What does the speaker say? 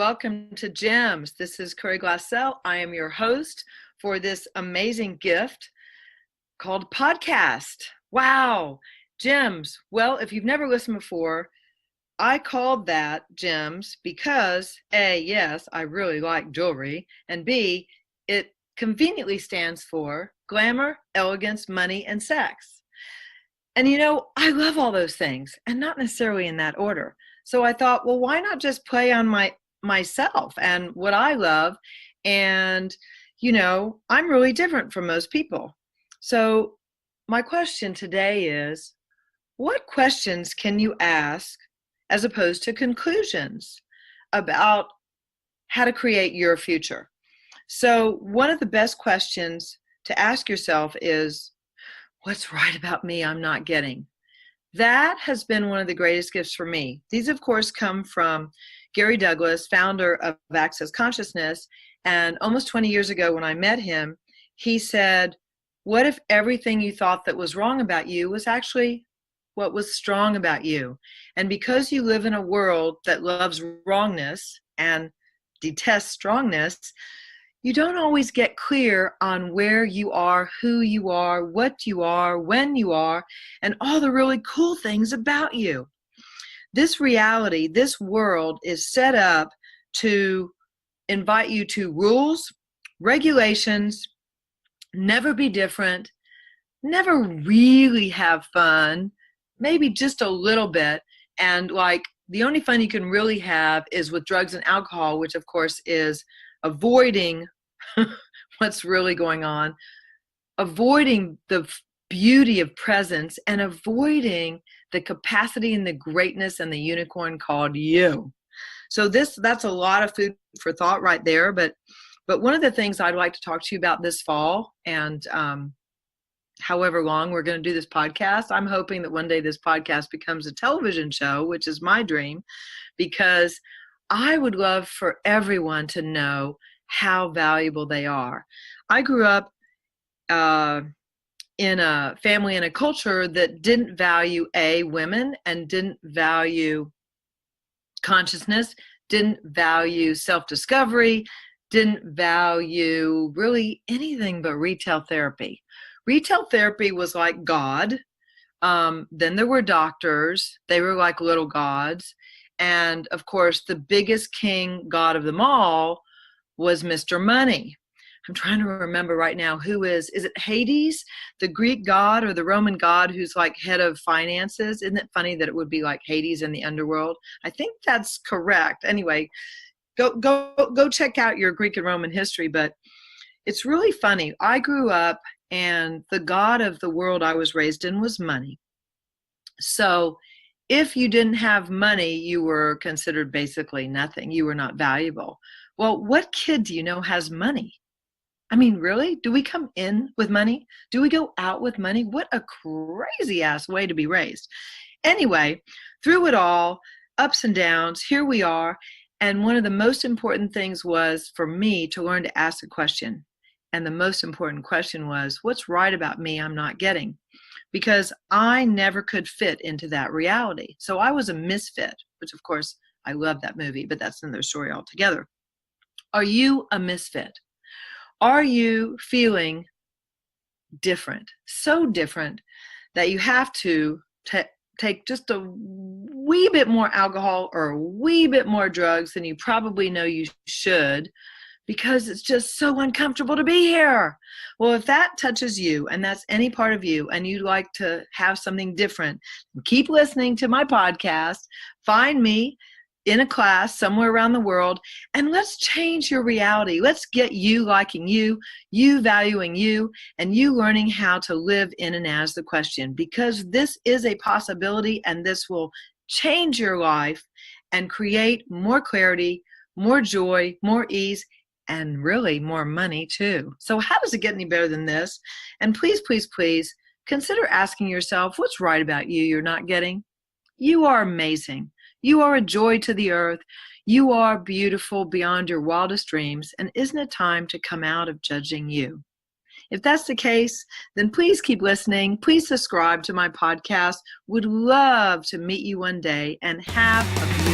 welcome to Gems. This is Curry Glassell. I am your host for this amazing gift called podcast. Wow, Gems. Well, if you've never listened before, I called that Gems because A, yes, I really like jewelry, and B, it conveniently stands for glamour, elegance, money, and sex. And I love all those things, and not necessarily in that order. So I thought, well, why not just play on myself and what I love? And, I'm really different from most people. So my question today is, what questions can you ask as opposed to conclusions about how to create your future? So one of the best questions to ask yourself is, what's right about me I'm not getting? That has been one of the greatest gifts for me. These, of course, come from Gary Douglas, founder of Access Consciousness. And almost 20 years ago when I met him, he said, what if everything you thought that was wrong about you was actually what was strong about you? And because you live in a world that loves wrongness and detests strongness, you don't always get clear on where you are, who you are, what you are, when you are, and all the really cool things about you. This reality, this world is set up to invite you to rules, regulations, never be different, never really have fun, maybe just a little bit. And the only fun you can really have is with drugs and alcohol, which of course is avoiding what's really going on, avoiding the beauty of presence, and avoiding the capacity and the greatness and the unicorn called you. So that's a lot of food for thought right there. But one of the things I'd like to talk to you about this fall, and however long we're going to do this podcast, I'm hoping that one day this podcast becomes a television show, which is my dream, because I would love for everyone to know how valuable they are. I grew up in a family and a culture that didn't value women, and didn't value consciousness, didn't value self-discovery, didn't value really anything but retail therapy. Retail therapy was like God. Then there were doctors. They were like little gods. And of course, the biggest king god of them all was Mr. Money. I'm trying to remember right now is it Hades, the Greek god or the Roman god who's like head of finances? Isn't it funny that it would be like Hades in the underworld? I think that's correct. Anyway, go check out your Greek and Roman history, but it's really funny. I grew up and the god of the world I was raised in was money. So if you didn't have money, you were considered basically nothing. You were not valuable. Well, what kid do you know has money? I mean, really? Do we come in with money? Do we go out with money? What a crazy ass way to be raised. Anyway, through it all, ups and downs, here we are. And one of the most important things was for me to learn to ask a question. And the most important question was, what's right about me I'm not getting? Because I never could fit into that reality. So I was a misfit, which of course, I love that movie, but that's another story altogether. Are you a misfit? Are you feeling different? So different that you have to take just a wee bit more alcohol or a wee bit more drugs than you probably know you should, because it's just so uncomfortable to be here. Well, if that touches you, and that's any part of you, and you'd like to have something different, keep listening to my podcast. Find me in a class somewhere around the world, and let's change your reality. Let's get you liking you valuing you, and you learning how to live in and as the question, because this is a possibility, and this will change your life and create more clarity, more joy, more ease, and really more money too. So how does it get any better than this? And please, please, please consider asking yourself, what's right about you you're not getting? You are amazing. You are a joy to the earth. You are beautiful beyond your wildest dreams. And isn't it time to come out of judging you? If that's the case, then please keep listening. Please subscribe to my podcast. Would love to meet you one day, and have a